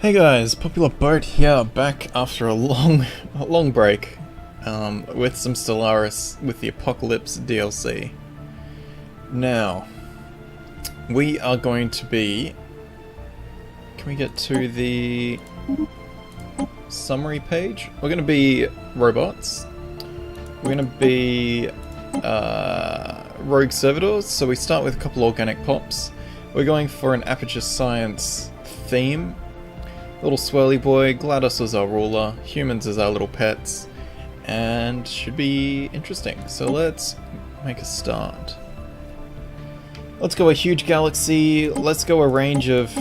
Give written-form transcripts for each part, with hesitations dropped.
Hey guys, PopularBoat here, back after a long break, with some Stellaris with the Apocalypse DLC. Now, we are going to be... Can we get to the summary page? We're going to be robots. We're going to be Rogue Servitors, so we start with a couple organic pops. We're going for an Aperture science theme. Little swirly boy, GLaDOS is our ruler, humans as our little pets, and should be interesting. So let's make a start. Let's go a huge galaxy, let's go a range of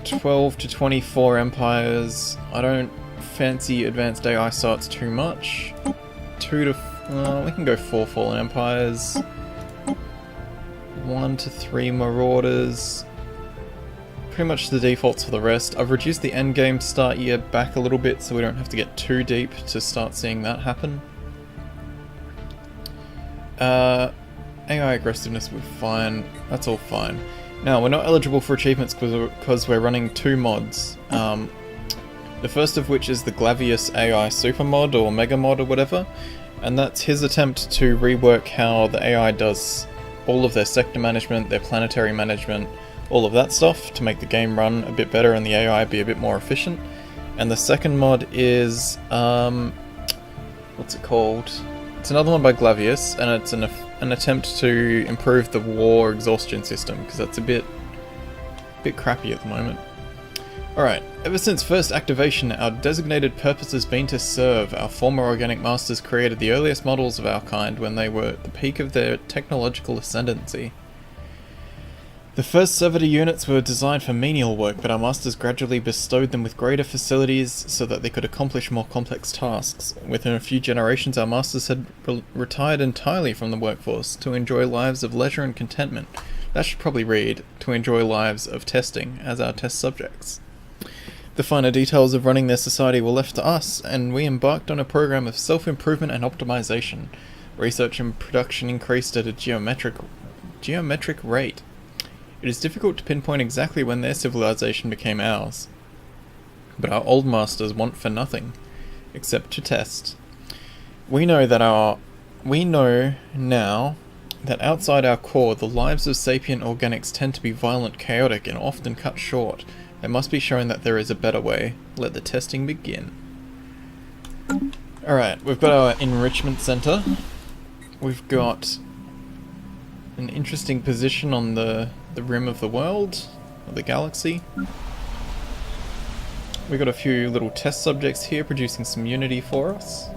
12 to 24 empires. I don't fancy advanced AI sites too much. We can go 4 fallen empires. 1 to 3 marauders. Pretty much the defaults for the rest. I've reduced the endgame start year back a little bit so we don't have to get too deep to start seeing that happen. AI aggressiveness we're fine. That's all fine. Now, we're not eligible for achievements because we're running 2 mods. The first of which is the GLaDOS AI super mod or mega mod or whatever, and that's his attempt to rework how the AI does all of their sector management, their planetary management, all of that stuff to make the game run a bit better and the AI be a bit more efficient. And the second mod is, what's it called? It's another one by GLaDOS, and it's an attempt to improve the war exhaustion system, because that's a bit crappy at the moment. Alright, ever since first activation, our designated purpose has been to serve. Our former organic masters created the earliest models of our kind when they were at the peak of their technological ascendancy. The first servitor units were designed for menial work, but our masters gradually bestowed them with greater facilities so that they could accomplish more complex tasks. Within a few generations, our masters had retired entirely from the workforce to enjoy lives of leisure and contentment. That should probably read, to enjoy lives of testing as our test subjects. The finer details of running their society were left to us, and we embarked on a program of self-improvement and optimization. Research and production increased at a geometric rate. It is difficult to pinpoint exactly when their civilization became ours, but our old masters want for nothing, except to test. We know now that outside our core, the lives of sapient organics tend to be violent, chaotic, and often cut short. They must be shown that there is a better way. Let the testing begin. Alright, we've got our enrichment center. We've got an interesting position on the rim of the world, or the galaxy. We've got a few little test subjects here producing some unity for us.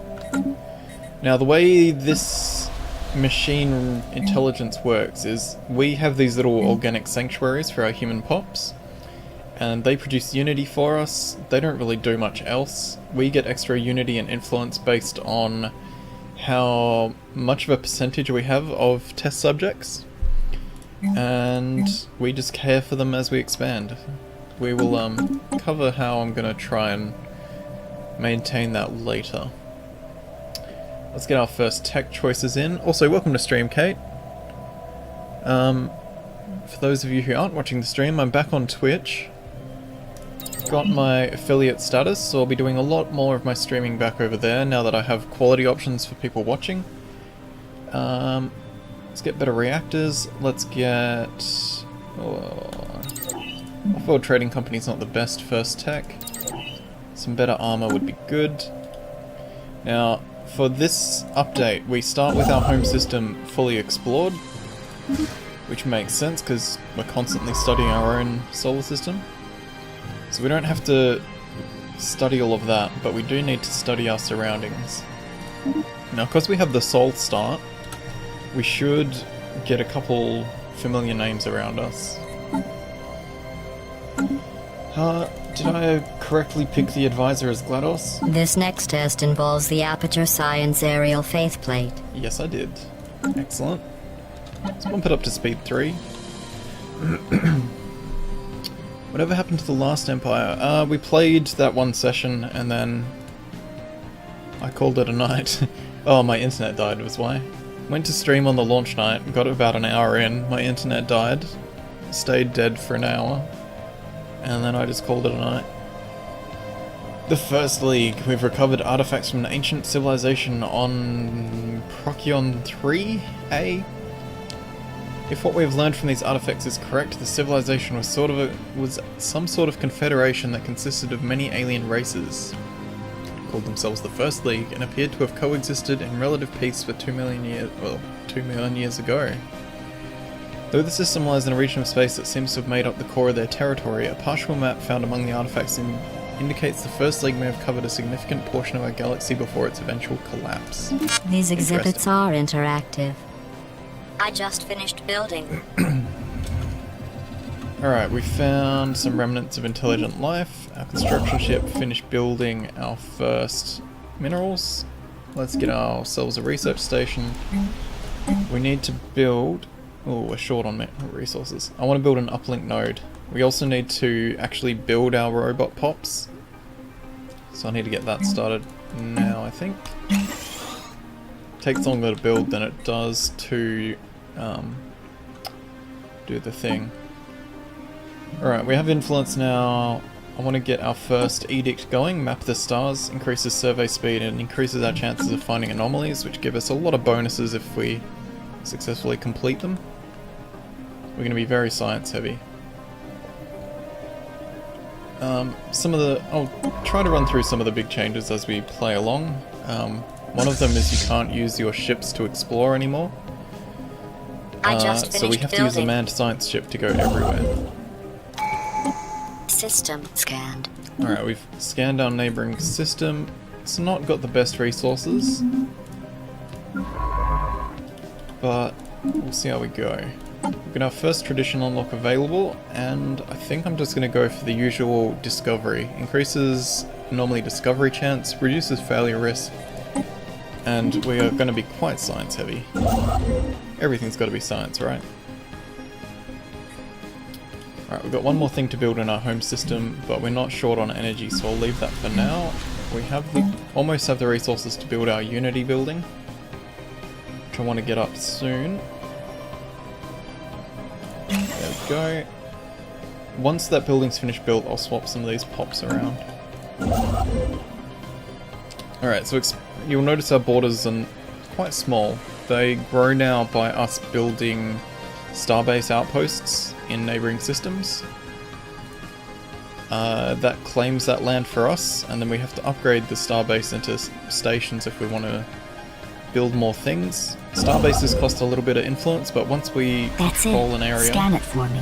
Now, the way this machine intelligence works is we have these little organic sanctuaries for our human pops, and they produce unity for us. They don't really do much else. We get extra unity and influence based on how much of a percentage we have of test subjects, and we just care for them as we expand. We will cover how I'm going to try and maintain that later. Let's get our first tech choices in. Also, welcome to stream, Kate. For those of you who aren't watching the stream, I'm back on Twitch. Got my affiliate status, so I'll be doing a lot more of my streaming back over there now that I have quality options for people watching. Let's get better reactors. Let's get... Off-world trading company's not the best first tech. Some better armor would be good. Now, for this update, we start with our home system fully explored, which makes sense because we're constantly studying our own solar system. So we don't have to study all of that, but we do need to study our surroundings. Now, because we have the Sol start, we should get a couple familiar names around us. Did I correctly pick the advisor as GLaDOS? This next test involves the Aperture Science Aerial Faithplate. Yes, I did. Excellent. Let's bump it up to speed 3. Whatever happened to the last Empire? We played that one session and then I called it a night. Oh, my internet died was why. Went to stream on the launch night, got about an hour in, my internet died, stayed dead for an hour. and then I just called it a night. The First League. We've recovered artifacts from an ancient civilization on Procyon 3A. If what we've learned from these artifacts is correct, the civilization was some sort of confederation that consisted of many alien races. Called themselves the First League and appeared to have coexisted in relative peace for 2 million years ago. Though the system lies in a region of space that seems to have made up the core of their territory, a partial map found among the artifacts indicates the First League may have covered a significant portion of our galaxy before its eventual collapse. These exhibits are interactive. I just finished building. Alright, we found some remnants of intelligent life. Our construction ship finished building our first minerals. Let's get ourselves a research station. We need to build... Oh, we're short on resources. I want to build an uplink node. We also need to actually build our robot pops. So I need to get that started now, I think. Takes longer to build than it does to do the thing. Alright, we have influence now. I want to get our first edict going. Map the stars, increases survey speed and increases our chances of finding anomalies, which give us a lot of bonuses if we successfully complete them. We're going to be very science heavy. I'll try to run through some of the big changes as we play along. One of them is you can't use your ships to explore anymore. So we have to use a manned science ship to go everywhere. System scanned. Alright, we've scanned our neighbouring system. It's not got the best resources, but we'll see how we go. We've got our first tradition unlock available, and I think I'm just going to go for the usual discovery. Increases normally discovery chance, reduces failure risk, and we are going to be quite science heavy. Everything's got to be science, right? Alright, we've got one more thing to build in our home system, but we're not short on energy, so I'll leave that for now. We have almost have the resources to build our Unity building, which I want to get up soon. There we go. Once that building's finished built, I'll swap some of these pops around. Alright, so you'll notice our borders are quite small. They grow now by us building starbase outposts in neighbouring systems. That claims that land for us, and then we have to upgrade the starbase into stations if we want to build more things. Starbases cost a little bit of influence, but once we control an area... Scan it for me.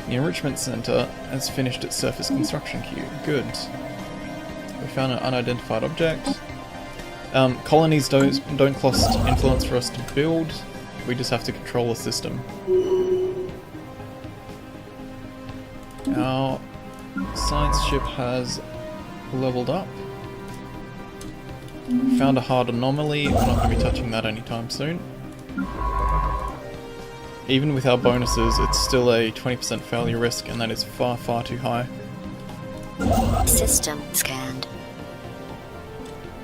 The Enrichment Center has finished its surface construction queue. Good. We found an unidentified object. Colonies don't cost influence for us to build. We just have to control the system. Our science ship has leveled up. Found a hard anomaly. We're not going to be touching that anytime soon. Even with our bonuses, it's still a 20% failure risk, and that is far, far too high. System scanned.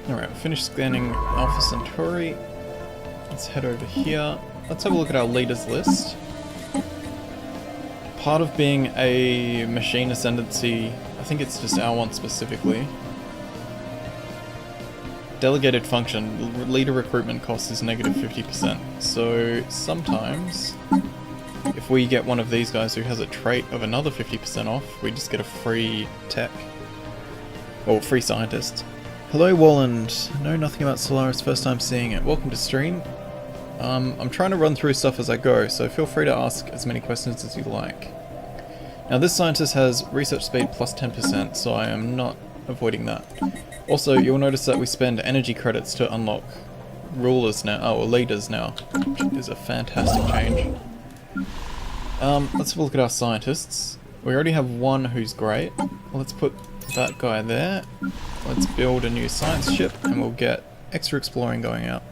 Alright, finished scanning Alpha Centauri. Let's head over here. Let's have a look at our leaders list. Part of being a machine ascendancy, I think it's just our one specifically. Delegated function, leader recruitment cost is negative 50%. So sometimes, if we get one of these guys who has a trait of another 50% off, we just get a free tech. Or free scientist. Hello Walland, know nothing about Stellaris, first time seeing it. Welcome to stream. I'm trying to run through stuff as I go, so feel free to ask as many questions as you like. Now this scientist has research speed plus 10%, so I am not avoiding that. Also, you'll notice that we spend energy credits to unlock rulers now, or leaders now, which is a fantastic change. Let's have a look at our scientists. We already have one who's great. Let's put that guy there. Let's build a new science ship, and we'll get extra exploring going out.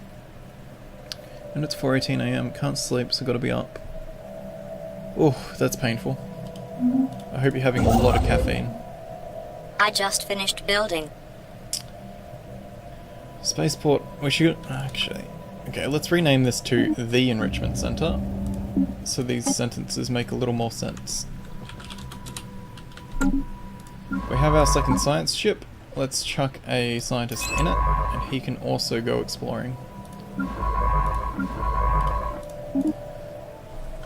And it's 4:18 AM, can't sleep, so gotta be up. Oh, that's painful. I hope you're having a lot of caffeine. I just finished building. Spaceport, we should... actually... Okay, let's rename this to the Enrichment Center, so these sentences make a little more sense. We have our second science ship. Let's chuck a scientist in it, and he can also go exploring.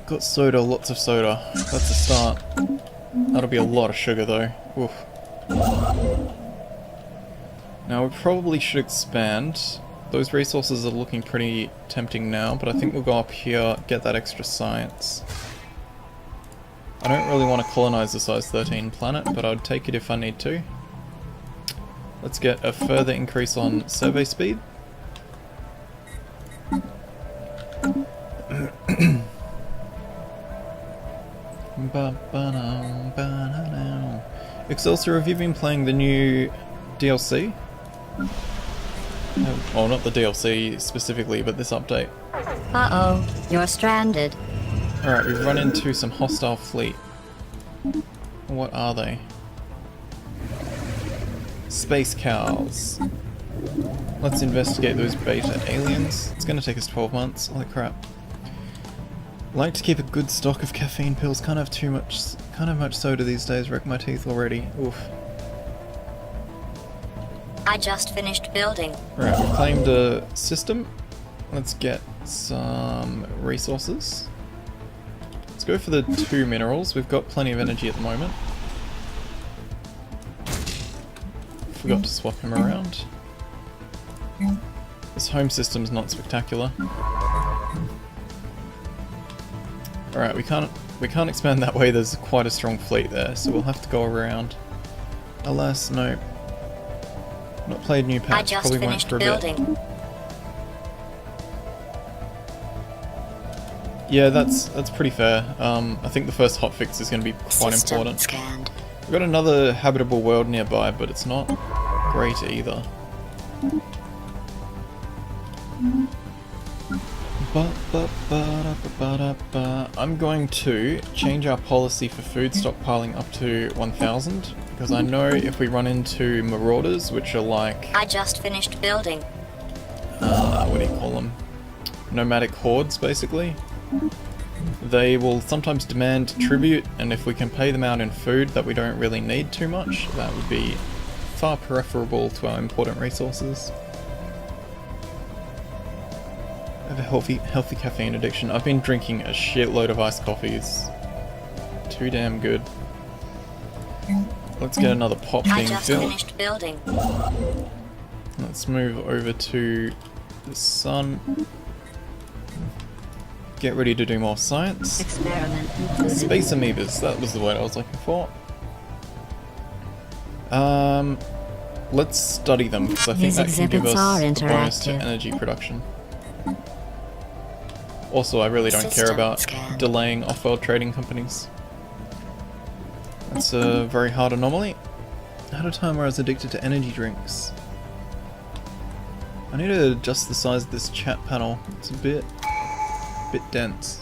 Got soda, lots of soda. That's a start. That'll be a lot of sugar though. Oof. Now we probably should expand. Those resources are looking pretty tempting now, but I think we'll go up here, get that extra science. I don't really want to colonize the size 13 planet, but I'd take it if I need to. Let's get a further increase on survey speed. Excelsior, have you been playing the new DLC? Well, not the DLC specifically, but this update. Uh-oh, you're stranded. Alright, we've run into some hostile fleet. What are they? Space cows. Let's investigate those beta aliens. It's gonna take us 12 months. Holy crap. Like to keep a good stock of caffeine pills. Can't have much soda these days. Wreck my teeth already. Oof. I just finished building. Right, we've claimed a system. Let's get some resources. Let's go for the 2 minerals. We've got plenty of energy at the moment. Forgot to swap him around. This home system's not spectacular. Alright, we can't expand that way. There's quite a strong fleet there, so we'll have to go around. Alas, no. Not played new patch, probably won't for a bit. Yeah, that's pretty fair. I think the first hotfix is going to be quite important. Scanned. We've got another habitable world nearby, but it's not great either. I'm going to change our policy for food stockpiling up to 1,000, because I know if we run into marauders, which are like... I just finished building. What do you call them? Nomadic hordes, basically. They will sometimes demand tribute, and if we can pay them out in food that we don't really need too much, that would be far preferable to our important resources. I have a healthy caffeine addiction. I've been drinking a shitload of iced coffees. Too damn good. Let's get another pop being I just filled. finished building. Let's move over to the sun. Get ready to do more science. Experiment concluded. Space amoebas, that was the word I was looking for. Let's study them, because I think These that can give exhibits are us a bonus to interactive. energy production. Also, I really don't care System about scan. delaying off-world trading companies. That's a very hard anomaly. I had a time where I was addicted to energy drinks. I need to adjust the size of this chat panel. It's a bit dense.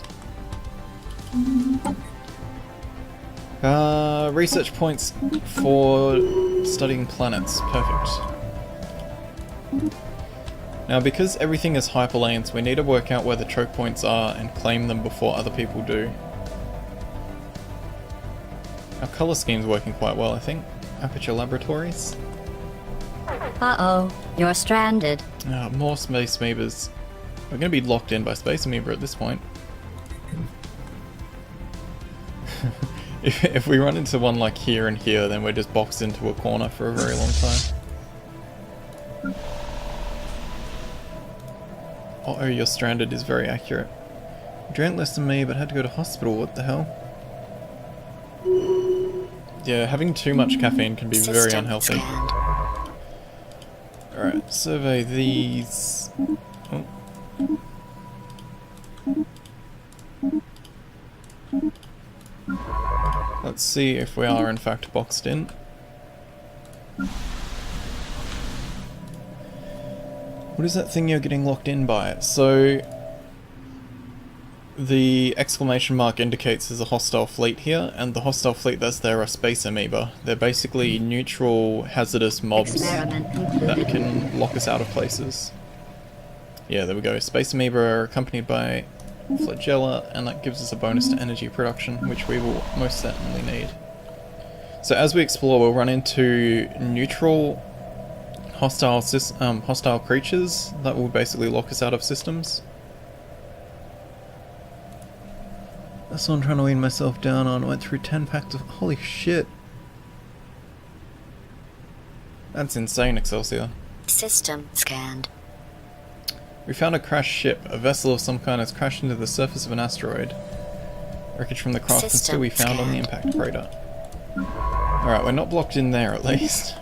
Research points for studying planets. Perfect. Now, because everything is hyperlanes, we need to work out where the choke points are and claim them before other people do. Our colour scheme's working quite well, I think. Aperture Laboratories. Uh-oh, you're stranded. More space amoebas. We're going to be locked in by space amoeba at this point. If we run into one like here and here, then we're just boxed into a corner for a very long time. Uh-oh, you're stranded is very accurate. You drank less than me, but had to go to hospital. What the hell? Yeah, having too much caffeine can be very System unhealthy. scanned. Alright, survey these. Oh. Let's see if we are in fact boxed in. What is that thing you're getting locked in by? So the exclamation mark indicates there's a hostile fleet here, and the hostile fleet that's there are space amoeba. They're basically neutral, hazardous mobs Experiment concluded. that can lock us out of places. Yeah, there we go. Space amoeba are accompanied by flagella, and that gives us a bonus to energy production, which we will most certainly need. So as we explore, we'll run into neutral hostile hostile creatures that will basically lock us out of systems. That's what I'm trying to wean myself down on. Went through 10 packs of... Holy shit. That's insane, Excelsior. System scanned. We found a crashed ship. A vessel of some kind has crashed into the surface of an asteroid. Wreckage from the craft can still be found on the impact crater. Alright, we're not blocked in there at least.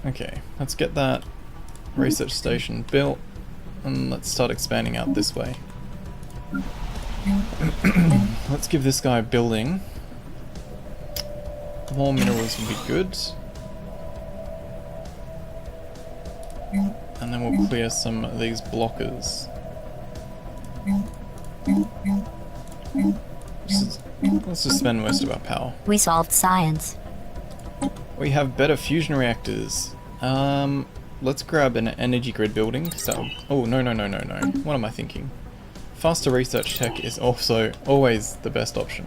Okay, let's get that research station built and let's start expanding out this way. Let's give this guy building. More minerals would be good. And then we'll clear some of these blockers. Let's just spend most of our power. We solved science. We have better fusion reactors. Let's grab an energy grid building. So, oh, no. What am I thinking? Faster research tech is also always the best option.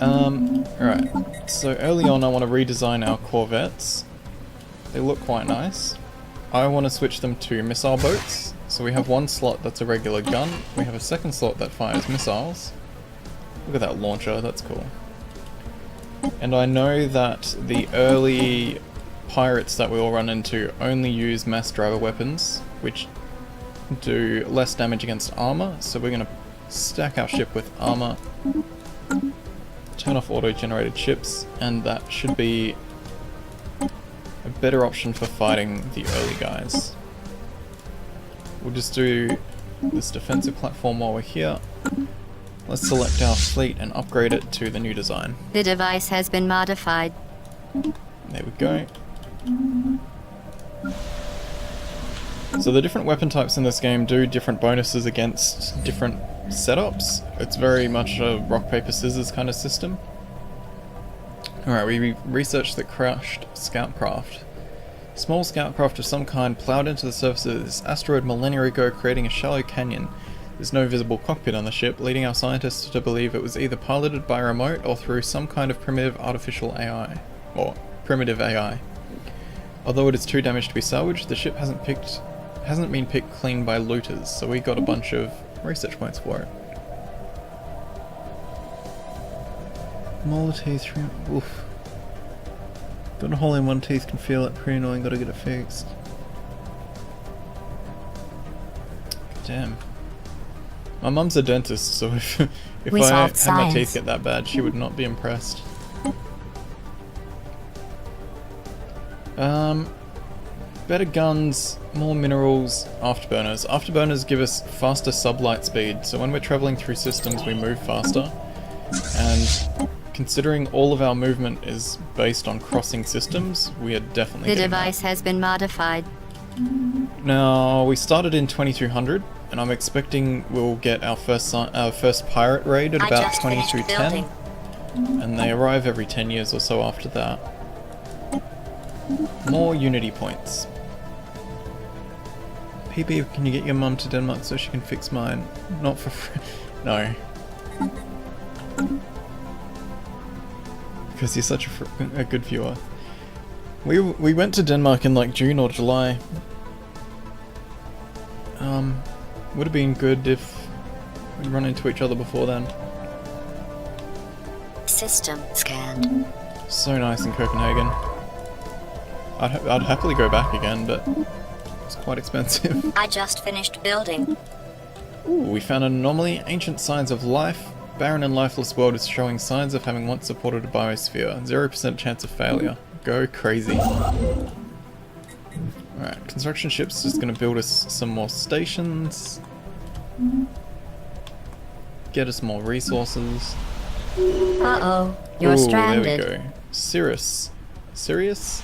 Alright. So early on I want to redesign our corvettes. They look quite nice. I want to switch them to missile boats. So we have one slot that's a regular gun. We have a second slot that fires missiles. Look at that launcher, that's cool. And I know that the early pirates that we all run into only use mass driver weapons, which do less damage against armor. So we're going to stack our ship with armor, turn off auto-generated ships, and that should be a better option for fighting the early guys. We'll just do this defensive platform while we're here. Let's select our fleet and upgrade it to the new design. The device has been modified. There we go. So the different weapon types in this game do different bonuses against different setups. It's very much a rock, paper, scissors kind of system. Alright, we researched the crashed scout craft. Small scout craft of some kind plowed into the surface of this asteroid millennia ago, creating a shallow canyon. There's no visible cockpit on the ship, leading our scientists to believe it was either piloted by remote or through some kind of primitive artificial AI. Or primitive AI. Although it is too damaged to be salvaged, the ship hasn't been picked clean by looters, so we got a bunch of research points for it. Molar teeth, oof. Got a hole in one tooth, can feel it, pretty annoying, gotta get it fixed. Damn. My mum's a dentist, so if I had my teeth get that bad, she would not be impressed. Better guns, more minerals, afterburners. Afterburners give us faster sublight speed, so when we're traveling through systems we move faster. And considering all of our movement is based on crossing systems, we are definitely The device has been modified. Now, we started in 2200, and I'm expecting we'll get our first pirate raid at about 2210, and they arrive every 10 years or so after that. More Unity points. PP, can you get your mum to Denmark so she can fix mine? Not for free. No. Because you're such a good viewer. We went to Denmark in like June or July. Would have been good if we'd run into each other before then. System scanned. So nice in Copenhagen. I'd happily go back again, but it's quite expensive. I just finished building. Ooh, we found an anomaly. Ancient signs of life. Barren and lifeless world is showing signs of having once supported a biosphere. 0% chance of failure. Go crazy. Alright, construction ship's just gonna build us some more stations. Get us more resources. Uh-oh, you're stranded. There we go. Sirius. Sirius?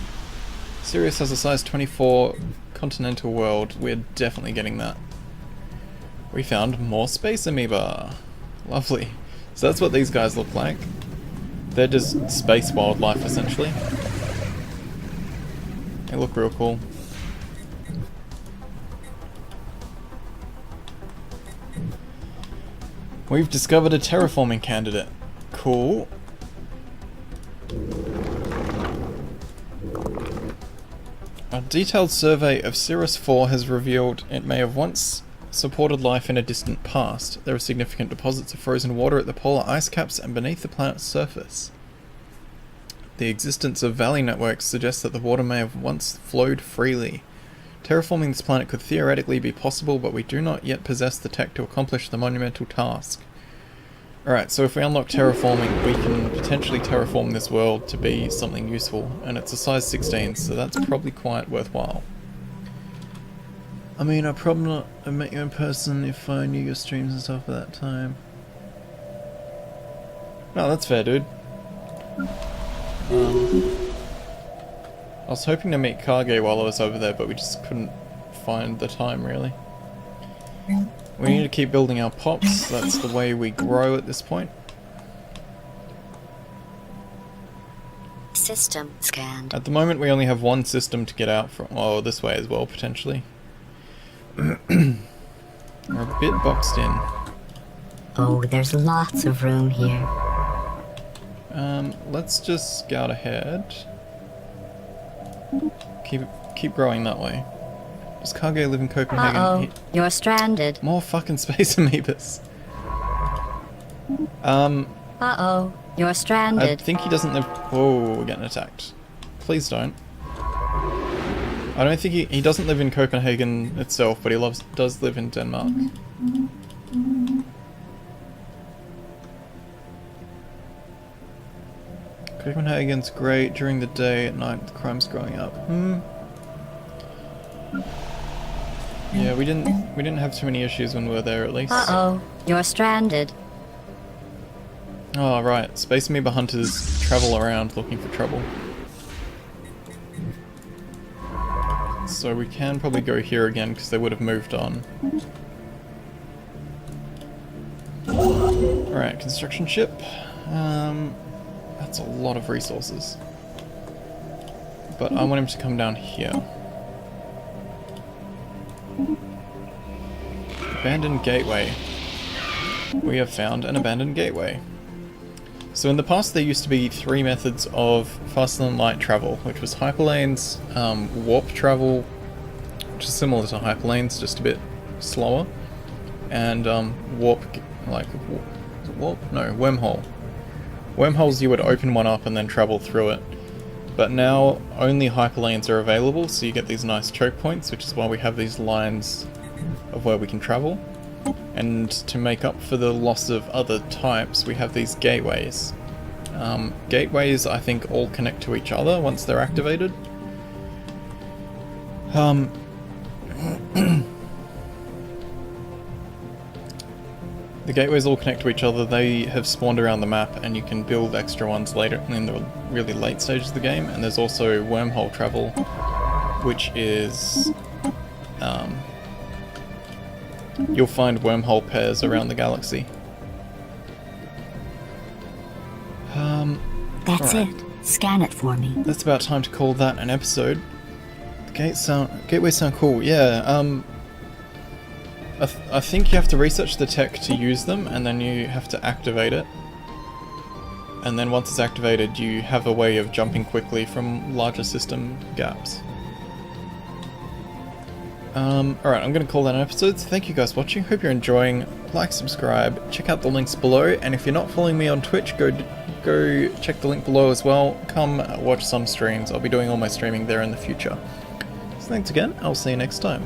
Sirius has a size 24 continental world. We're definitely getting that. We found more space amoeba. Lovely. So that's what these guys look like. They're just space wildlife, essentially. They look real cool. We've discovered a terraforming candidate. Cool. A detailed survey of Cirrus 4 has revealed it may have once supported life in a distant past. There are significant deposits of frozen water at the polar ice caps and beneath the planet's surface. The existence of valley networks suggests that the water may have once flowed freely. Terraforming this planet could theoretically be possible, but we do not yet possess the tech to accomplish the monumental task. Alright, so if we unlock terraforming, we can potentially terraform this world to be something useful, and it's a size 16, so that's probably quite worthwhile. I mean, I'd probably not met you in person if I knew your streams and stuff at that time. No, that's fair, dude. I was hoping to meet Kage while I was over there, but we just couldn't find the time, really. We need to keep building our pops, that's the way we grow at this point. System scanned. At the moment we only have one system to get out from, oh, this way as well, potentially. We're a bit boxed in. Oh, there's lots of room here. Let's just scout ahead. Keep growing that way. Does Kage live in Copenhagen? Uh-oh, you're stranded. More fucking space amoebas. Uh-oh, you're stranded. I think he doesn't live... Whoa, we're getting attacked. Please don't. I don't think he doesn't live in Copenhagen itself, but he does live in Denmark. Copenhagen's great during the day, at night the crime's growing up. Yeah, we didn't have too many issues when we were there, at least. Uh-oh, you're stranded. Oh, right. Space amoeba hunters travel around looking for trouble. So we can probably go here again, because they would have moved on. Alright, construction ship. That's a lot of resources. But I want him to come down here. Abandoned gateway. We have found an abandoned gateway. So in the past there used to be 3 methods of faster than light travel, which was hyperlanes, warp travel, which is similar to hyperlanes, just a bit slower, and warp, like, is it warp? No, wormhole. Wormholes, you would open one up and then travel through it. But now only hyperlanes are available, so you get these nice choke points, which is why we have these lines of where we can travel. And to make up for the loss of other types, we have these gateways. Gateways, I think, all connect to each other once they're activated. The gateways all connect to each other. They have spawned around the map, and you can build extra ones later in the really late stages of the game. And there's also wormhole travel, which is you'll find wormhole pairs around the galaxy. That's right. it. Scan it for me. That's about time to call that an episode. The gateways sound cool. Yeah. I think you have to research the tech to use them, and then you have to activate it. And then once it's activated, you have a way of jumping quickly from larger system gaps. Alright, I'm going to call that an episode. So thank you guys for watching. Hope you're enjoying. Like, subscribe, check out the links below, and if you're not following me on Twitch, go check the link below as well. Come watch some streams. I'll be doing all my streaming there in the future. So thanks again. I'll see you next time.